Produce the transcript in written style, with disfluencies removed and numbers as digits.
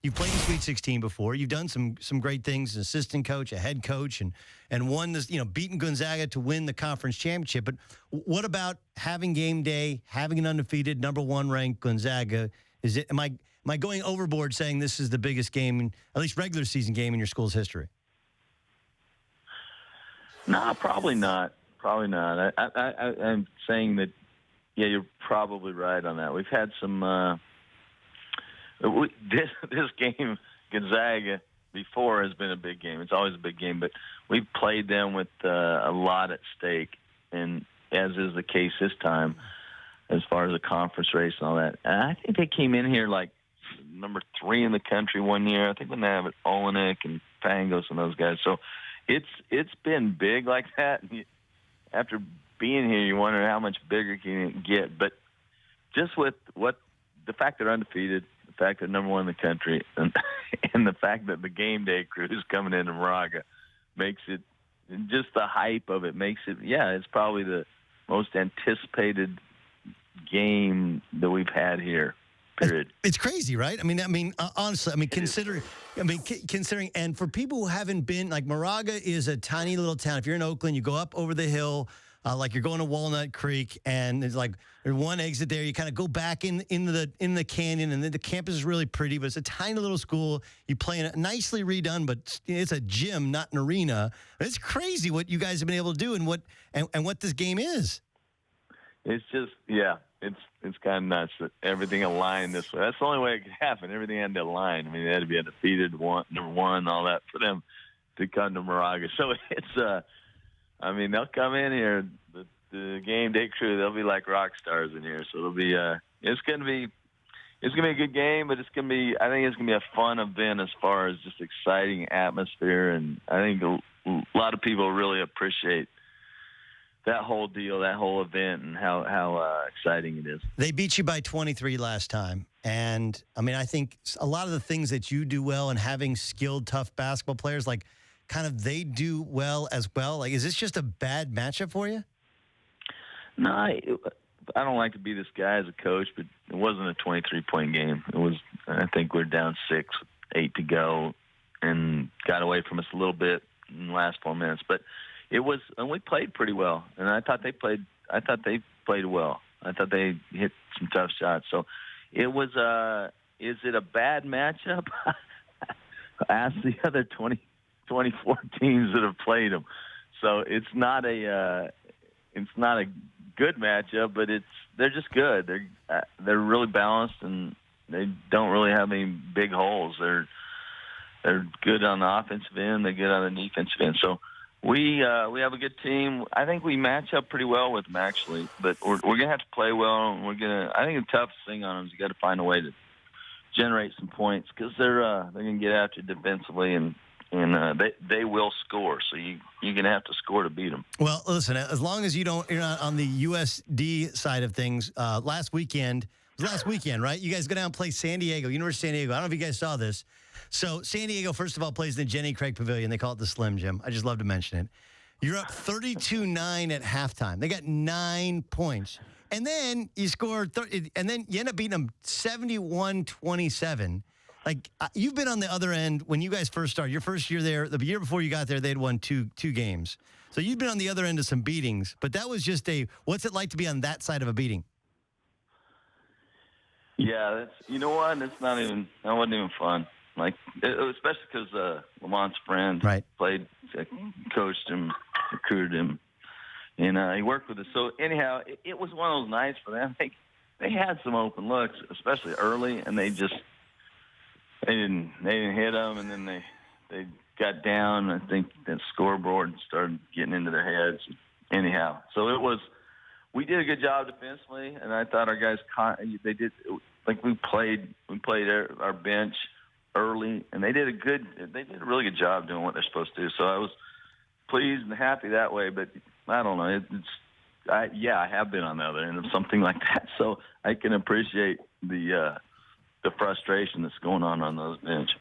You've played in Sweet 16 before. You've done some great things as an assistant coach, a head coach, and won this, beaten Gonzaga to win the conference championship. But what about having game day, having an undefeated #1 ranked Gonzaga? Am I going overboard saying this is the biggest game, at least regular season game, in your school's history? No, probably not. Probably not. I'm saying that, yeah, you're probably right on that. We've had some this game, Gonzaga, before has been a big game. It's always a big game, but we've played them with a lot at stake, and as is the case this time, as far as the conference race and all that. And I think they came in here like number 3 in the country one year. I think when they have it, Olenek and Pangos and those guys. So it's been big like that. And after being here, you wonder how much bigger can it get. But just with the fact they're undefeated, the fact they're #1 in the country, and the fact that the game day crew is coming into Moraga makes it, just the hype of it makes it, it's probably the most anticipated game that we've had here. Period. It's crazy, right? Honestly, considering, and for people who haven't been, like, Moraga is a tiny little town. If you're in Oakland, you go up over the hill, like you're going to Walnut Creek, and there's one exit there. You kind of go back in the canyon, and then the campus is really pretty, but it's a tiny little school. You play in a nicely redone, but it's a gym, not an arena. It's crazy what you guys have been able to do, and what this game is. It's just, it's kind of nuts that everything aligned this way. That's the only way it could happen. Everything had to align. I mean, they had to be undefeated, #1, all that for them to come to Moraga. So it's, they'll come in here, the game day crew, they'll be like rock stars in here. So it'll be, it's gonna be a good game, but I think it's gonna be a fun event as far as just exciting atmosphere, and I think a lot of people really appreciate that whole deal, that whole event, and how exciting it is. They beat you by 23 last time. And, I think a lot of the things that you do well and having skilled, tough basketball players, like, kind of they do well as well. Like, is this just a bad matchup for you? No, I don't like to be this guy as a coach, but it wasn't a 23-point game. It was, I think we're down 6, 8 to go, and got away from us a little bit in the last 4 minutes. But it was, and we played pretty well, and I thought they played well. I thought they hit some tough shots. So it was, is it a bad matchup? Ask the other 24 teams that have played them. So it's not a good matchup, but they're just good. They're really balanced, and they don't really have any big holes. They're good on the offensive end. They're good on the defensive end. So we have a good team. I think we match up pretty well with them, actually. But we're gonna have to play well. And I think the toughest thing on them is you got to find a way to generate some points, because they're gonna get after you defensively, and they will score. So you're gonna have to score to beat them. Well, listen, as long as you're not on the USD side of things. Last weekend, right? You guys go down and play San Diego, University of San Diego. I don't know if you guys saw this. So San Diego, first of all, plays in the Jenny Craig Pavilion. They call it the Slim Jim. I just love to mention it. You're up 32-9 at halftime. They got 9 points. And then you score, and then you end up beating them 71-27. Like, you've been on the other end when you guys first started. Your first year there, the year before you got there, they'd won two games. So you've been on the other end of some beatings. But that was just what's it like to be on that side of a beating? Yeah, you know what? That wasn't even fun. Like, especially because Lamont's friend played, coached him, recruited him, and he worked with us. So anyhow, it was one of those nights for them. They had some open looks, especially early, and they didn't hit them, and then they got down. I think that scoreboard started getting into their heads. Anyhow, so we did a good job defensively, and I thought our guys they did. Like, we played our bench early, and they did a really good job doing what they're supposed to do. So I was pleased and happy that way. But I don't know. I have been on the other end of something like that, so I can appreciate the frustration that's going on those bench.